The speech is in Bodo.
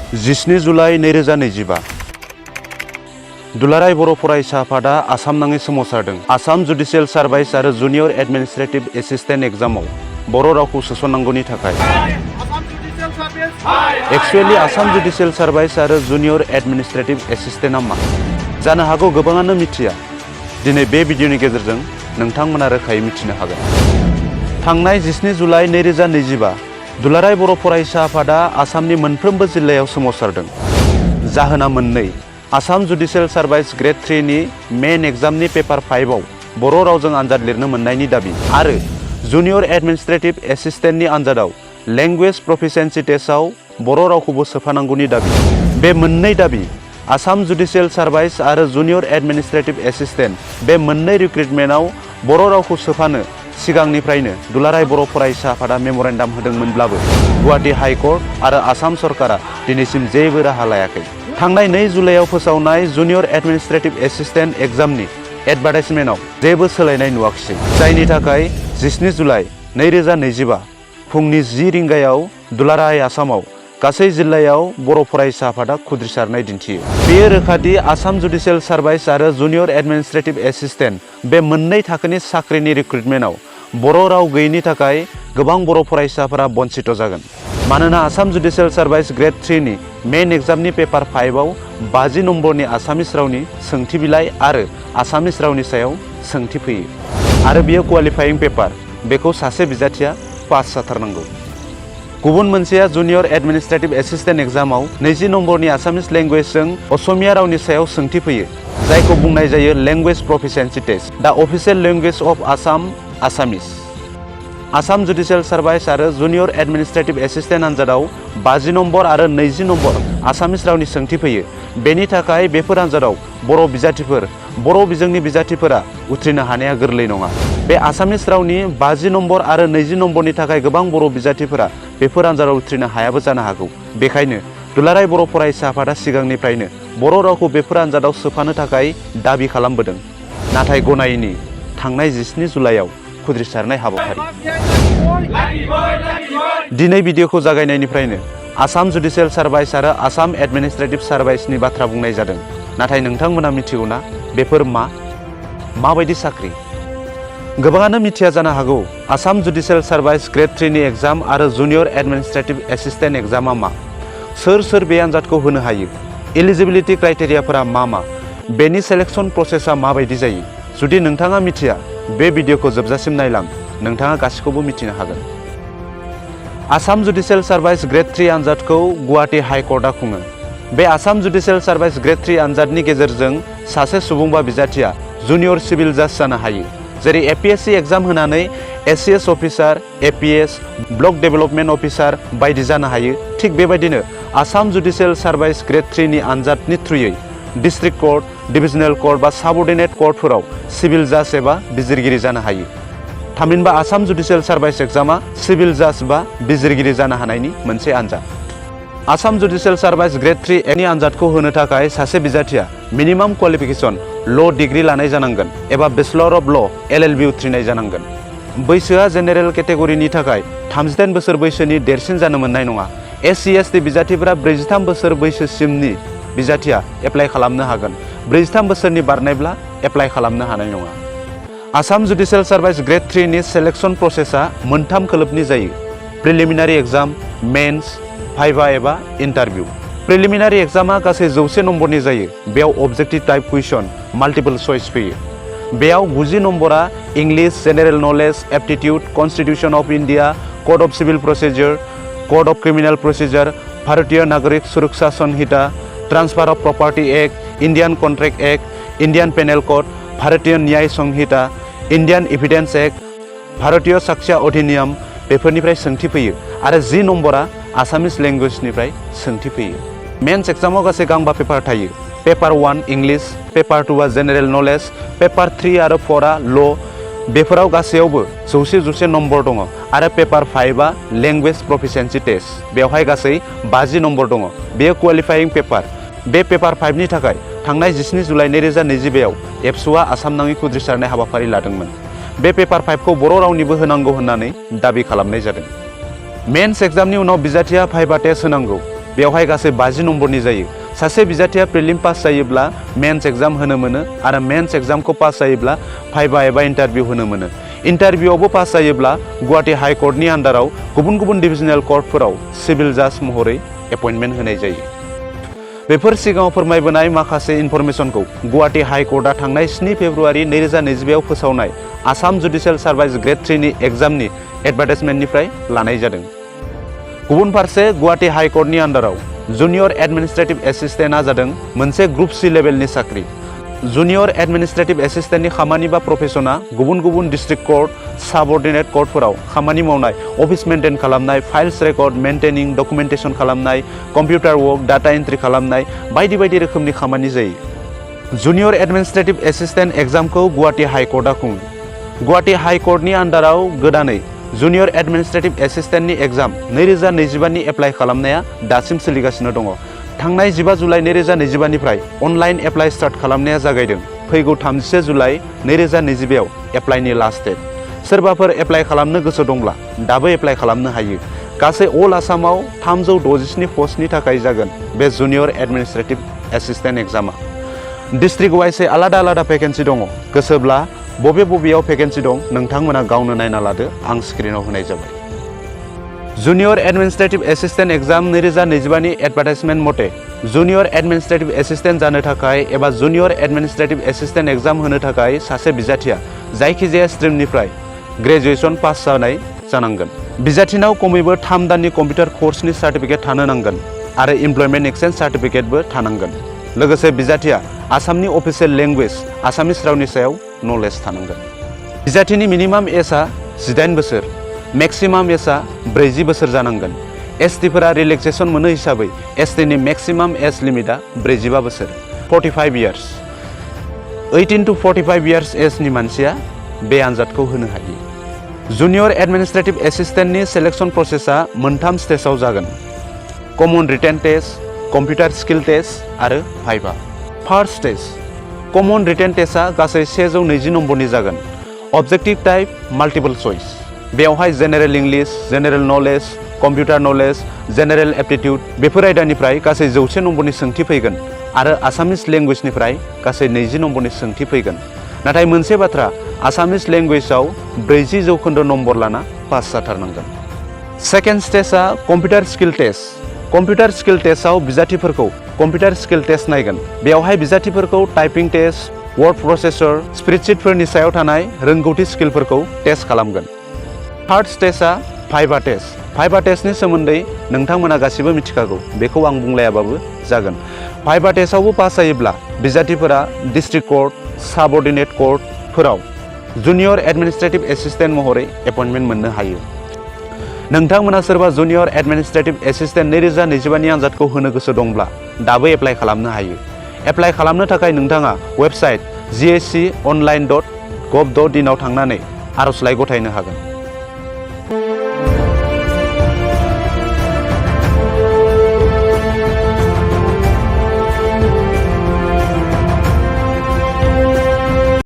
17 जुलाइ 2025 दुलाराय बर' फरायसा आफादा आसाम नाङै सोमावसारदों। आसाम जुडिशियेल सार्भिस आरो जुनियर एडमिनिस्ट्रेटिभ एसिस्टेन्ट एग्जामाव बर' रावखौ सोसननांगौनि थाखाय एक्चुअली आसाम जुडिशियेल सार्भिस आरो जुनियर एडमिनिस्ट्रेटिभ एसिस्टेन्टआ मा? जानो हागौ गोबाङानो मिथिया। दिनै बे भिडिअनि गेजेरजों नोंथांमोना रोखायै मिथिनो हागोन। थांनाय 17 जुलाइ 2025 दुलाराय बर' फरायसा आफादा आसामनि मोनफ्रोमबो जिल्लायाव सोमावसारदों। जाहोना मोननै। आसाम जुडिशियेल सार्भिस ग्रेड 3 नि मेन एग्जामनि पेपार 5 आव बर' रावजों आनजाद लिरनो मोननायनि दाबि आरो जुनियर एडमिनिस्ट्रेटिभ एसिस्टेन्टनि आनजादाव लेंगुवेज प्रफिशिएन्सि टेस्टआव बर' रावखौबो सोफानांगौनि दाबि। बे मोननै दाबि आसाम जुडिशियेल सार्भिस आरो जुनियर एडमिनिस्ट्रेटिभ एसिस्टेन्ट बे मोननै रिक्रुटमेन्टआव बर' रावखौ सोफानो सिगांनिफ्रायनो दुलाराय बर' फरायसा आफादा मेम'रेन्डाम होदोंमोनब्लाबो गुवाहाटी हाइकर्ट आरो आसाम सरकारा दिनैसिम जेबो राहा लायाखै। थांनाय 2 जुलाइआव फोसावनाय जुनियर एडमिनिस्ट्रेटिभ एसिस्टेन्ट एग्जामनि एडभार्टाइजमेन्टआव जेबो सोलायनाय नुवाखिसै, जायनि थाखाय 17 जुलाइ 2025 फुंनि 10 रिंगायाव दुलाराय आसामाव गासै जिल्लायाव बर' फरायसा आफादा खुद्रिसारनाय दिन्थियो। बेयो रोखादि आसाम जुडिशियेल सार्भिस आरो जुनियर एडमिनिस्ट्रेटिभ एसिस्टेन्ट बे मोननै थाखोनि साख्रिनि रिक्रुटमेन्टआव बर' राव गैयैनि थाखाय गोबां बर' फरायसाफोरा बन्चित जागोन। मानोना आसाम जुडिशियेल सार्भिस ग्रेड 3 नि मेन एग्जामनि पेपार 5 आव 50 नम्बरनि आसामिस रावनि सोंथि बिलाइ आरो आसामिस रावनि सायाव सोंथि फैयो आरो बेयो क्वालिफाइं पेपार। बेखौ सासे बिजाथिया पास जाथारनांगौ। गुबुन मोनसेया जुनियर एडमिनिस्ट्रेटिभ एसिस्टेन्ट एग्जामाव 20 नम्बरनि आसामिस लेंगुवेजजों असमिया रावनि सायाव सोंथि फैयो, जायखौ बुंनाय जायो language proficiency test. The official language of Assam Assamese. Assam judicial service आरो जुनियर एडमिनिस्ट्रेटिभ एसिस्टेन्ट आनजादाव 50 नम्बर आरो 20 नम्बर आसामिस रावनि सोंथि फैयो। बेनि थाखाय बेफोर आनजादाव बर' बिजोंनि बिजाथिफोरा उथ्रिनो हानाया गोरलै नङा। बे आसामिस रावनि 50 नम्बर आरो 20 नम्बरनि थाखाय गोबां बर' बिजाथिफोरा बेफोर आनजादाव उथ्रिनो हायाबो जानो हागौ। बेखायनो दुलाराय बर' फरायसा आफादा सिगांनिफ्रायनो बर' रावखौ बेफोर आनजादाव सोफानो थाखाय दाबि खालामबोदों। नाथाय गनायैनि थांनाय 17 जुलाइआव खुद्रिसारनाय हाबाफारि। दिनै भिडिअखौ जागायनायनिफ्रायनो आसाम जुडिशियेल सार्भिस आरो आसाम एडमिनिस्ट्रेटिभ सार्भिसनि बाथ्रा बुंनाय जादों। नाथाय नोंथांमोना मिथिगौना बेफोर माबायदि साख्रि? गोबाङानो मिथिया जानो हागौ आसाम जुडिशियेल सार्भिस ग्रेड 3 नि एग्जाम आरो जुनियर एडमिनिस्ट्रेटिभ एसिस्टेन्ट एग्जामा मा? सोर बे आनजादखौ होनो हायो? एलिजिबिलिटि क्राइटेरियाफोरा मा? बेनि सेलेक्शन प्रसेसा माबायदि जायो? जुदि नोंथाङा मिथिया, बे भिडिअखौ जोबजासिम नायलां, नोंथाङा गासिखौबो मिथिनो हागोन। आसाम जुडिशियेल सार्भिस ग्रेड 3 आनजादखौ गुवाहाटी हाइकर्टआ खुङो। बे आसाम जुडिशियेल सार्भिस ग्रेड 3 आनजादनि गेजेरजों सासे सुबुं बा बिजाथिया जुनियर सिभिल जाज जानो हायो। जेरै एपिएससि एग्जाम होनानै ACS officer, APS, block development officer बायदि जानो हायो। थिग बेबायदिनो आसाम जुडिशियेल सार्भिस ग्रेड 3 नि आनजादनि थ्रुयै डिस्ट्रिक्ट कर्ट, डिभिजनेल कर्ट बा साबअर्डिनेट कर्टफोराव सिभिल जाज एबा बिजिरगिरि जानो हायो। थामहिनबा आसाम जुडिशियेल सार्भिस एग्जामा सिभिल जाज बा बिजिरगिरि जानो हानायनि मोनसे आनजाद। आसाम जुडिशियेल सार्भिस ग्रेड 3 नि आनजादखौ होनो थाखाय सासे बिजाथिया मिनिमाम क्वालिफिकेसन ल' डिग्री लानाय जानांगोन एबा बेचलर अफ ल' LLB उथ्रिनाय जानांगोन। बैसोआ जेनेरेल केटेगरिनि थाखाय 38 बोसोर बैसोनि देरसिन जानो मोननाय नङा। SC ST बिजाथिफोरा 43 बोसोर बैसोसिमनि बिजाथिया एप्लाइ खालामनो हागोन। 43 बोसोरनि बारनायब्ला एप्लाइ खालामनो हानाय नङा। आसाम जुडिशियेल सार्भिस ग्रेड 3 नि सेलेक्शन प्रसेसा मोनथाम खोलोबनि जायो। प्रिलिमिनारि एग्जाम, मेन्स, भाइभा एबा इन्टारभिउ। प्रिलिमिनारि एग्जामा गासै 100 नम्बरनि जायो। बेयाव objective type question, multiple choice फैयो। बेयाव 90 नम्बरा English, general knowledge, aptitude, constitution of India, code of civil procedure, code of criminal procedure, Bharatiya Nagarik Suraksha Sanhita, transfer of property act, Indian contract act, Indian penal code, Bharatiya Nyaya Samhita, Indian evidence act, भारतीय साक्ष्य अधिनियम बेफोरनिफ्राय सोंथि फैयो आरो 10 नम्बरा आसामिस लेंगुवेजनिफ्राय सोंथि फैयो। मेन्स एग्जामाव गासै गांबा पेपार थायो। Paper 1 English, paper 2 general knowledge, paper 3 आरो 4 ल'। बेफोराव गासैयावबो 100 नम्बर दङ आरो पेपार 5 लेंगुवेज प्रफिशिएन्सि टेस्ट। बेवहाय गासै 50 नम्बर दङ। बेयो क्वालिफाइं पेपार। बे पेपार 5 नि थाखाय थांनाय 17 जुलाइ 2025 आव एबसुआ आसाम नाङै खुद्रिसारनाय हाबाफारि लादोंमोन। बे पेपार 5 खौ बर' रावनिबो होनांगौ होननानै दाबि खालामनाय जादों। मेन्स एग्जामनि उनाव बिजाथिया भाइभा टेस्ट होनांगौ। बेवहाय गासै 50 नम्बरनि जायो। सासे बिजाथिया प्रिलिम पास जायोब्ला मेन्स एग्जाम होनो मोनो आरो मेन्स एग्जामखौ पास जायोब्ला भाइभा एबा इन्टारभिउ होनो मोनो। इन्टारभिउआवबो पास जायोब्ला गुवाहाटी हाई कर्टनि आन्डाराव गुबुन गुबुन डिभिजनेल कर्टफोराव सिभिल जाज महरै एपइन्टमेन्ट होनाय जायो। बेफोर सिगाङाव फोरमायबोनाय माखासे इनफरमेसनखौ गुवाहाटी हाई कर्टआ थांनाय 7 फेब्रुवारि 2022 फोसावनाय आसाम जुडिशियेल सार्भिस ग्रेड 3 नि एग्जामनि एडभार्टाइजमेन्टनिफ्राय लानाय जादों। गुबुन फारसे गुवाहाटी हाई कर्टनि आन्डाराव जुनियर एडमिनिस्ट्रेटिभ एसिस्टेन्टआ जादों मोनसे ग्रुप C लेभेलनि साख्रि। जुनियर एडमिनिस्ट्रेटिभ एसिस्टेन्टनि खामानि बा प्रफेसना गुबुन गुबुन डिस्ट्रिक्ट कर्ट, साबअर्डिनेट कर्टफोराव खामानि मावनाय, अफिस मेनटेन खालामनाय, फाइल्स रेकर्ड मेनटेनिं, डकुमेन्टेसन खालामनाय, कम्पिउटार वर्क, डाटा एन्ट्रि खालामनाय बायदि बायदि रोखोमनि खामानि जायो। जुनियर एडमिनिस्ट्रेटिभ एसिस्टेन्ट एग्जामखौ गुवाहाटी हाई कर्टआ खुङो। गुवाहाटी हाई कर्टनि आन्डाराव गोदानै जुनियर एडमिनिस्ट्रेटिभ एसिस्टेन्टनि एग्जाम 2025 नि एप्लाइ खालामनाया दासिम सोलिगासिनो दङ। थांनाय 15 जुलाइ 2025 निफ्राय अनलाइन एप्लाइ स्टार्ट खालामनाया जागायदों। फैगौ 31 जुलाइ 2025 आव एप्लाइनि लास्ट डेट। सोरबाफोर एप्लाइ खालामनो गोसो दंब्ला दाबो एप्लाइ खालामनो हायो। गासै अल आसामाव 367 पस्टनि थाखाय जागोन बे जुनियर एडमिनिस्ट्रेटिभ एसिस्टेन्ट एग्जामा। डिस्ट्रिक्ट वाइसै आलादा आलादा भेकेन्सि दङ। गोसोब्ला बबेयाव भेकेन्सि दं नोंथांमोना गावनो नायना लादो, आं स्क्रिनाव होनाय जाबाय। जुनियर एडमिनिस्ट्रेटिभ एसिस्टेन्ट एग्जाम 2025 नि एडभार्टाइजमेन्ट मथे जुनियर एडमिनिस्ट्रेटिभ एसिस्टेन्ट जानो थाखाय एबा जुनियर एडमिनिस्ट्रेटिभ एसिस्टेन्ट एग्जाम होनो थाखाय सासे बिजाथिया जायखिजाया स्ट्रिमनिफ्राय ग्रेजुएसन पास जानाय जानांगोन। बिजाथिनाव खमैबो 3 दाननि कम्पिउटार कर्सनि सार्टिफिकेट थानो नांगोन आरो इमप्लयमेन्ट एक्सचेन्ज सार्टिफिकेटबो थानांगोन। लोगोसे बिजाथिया आसामनि अफिसियेल लेंगुवेज आसामिस रावनि सायाव नलेज थानांगोन। बिजाथिनि मिनिमाम एजआ 18 बोसोर, मेक्सिमाम एजआ 40 बोसोर जानांगोन। एसटिफोरा रिलेक्सेसन मोनो हिसाबै एसटिनि मेक्सिमाम एज लिमिटआ 45 बोसोर, 45 इयार्स। 18 to 45 इयार्स एजनि मानसिया बे आनजादखौ होनो हायो। जुनियर एडमिनिस्ट्रेटिभ एसिस्टेन्टनि सेलेक्सन प्रसेसआ 3 स्टेजआव जागोन। Common written test, computer skill test आरो viva. First stage common written टेस्टआ गासै 120 नम्बरनि जागोन। Objective type multiple choice. बेवहाय general English, general knowledge, computer knowledge, general aptitude बेफोर आयदानिफ्राय गासै 100 नम्बरनि सोंथि फैगोन आरो आसामिस लेंगुवेजनिफ्राय गासै 20 नम्बरनि सोंथि फैगोन। नाथाय मोनसे बाथ्रा, आसामिस लेंगुवेजाव 40% नम्बर लाना पास जाथारनांगोन। सेकेन्ड स्टेजआ computer skill test. Computer skill टेस्टआव बिजाथिफोरखौ कम्पिउटार स्किल टेस्ट नायगोन। बेवहाय बिजाथिफोरखौ टाइपिं टेस्ट, वर्ड प्रसेसर, स्प्रेडशीटफोरनि सायाव थानाय रोंगौथि स्किलफोरखौ टेस्ट खालामगोन। थार्ड स्टेजआ भाइभा टेस्ट। भाइभा टेस्टनि सोमोन्दै नोंथांमोना गासिबो मिथिखागौ, बेखौ आं बुंलायाबाबो जागोन। भाइभा टेस्टआवबो पास जायोब्ला बिजाथिफोरा डिस्ट्रिक्ट कर्ट, साबअर्डिनेट कर्टफोराव जुनियर एडमिनिस्ट्रेटिभ एसिस्टेन्ट महरै एपइन्टमेन्ट मोननो हायो। नोंथांमोना सोरबा जुनियर एडमिनिस्ट्रेटिभ एसिस्टेन्ट 2025 नि आनजादखौ होनो गोसो दंब्ला दाबो एप्लाइ खालामनो हायो। एप्लाइ खालामनो थाखाय नोंथाङा वेबसाइट GSC online.gov.in आव थांनानै आर'जलाइ गथायनो हागोन।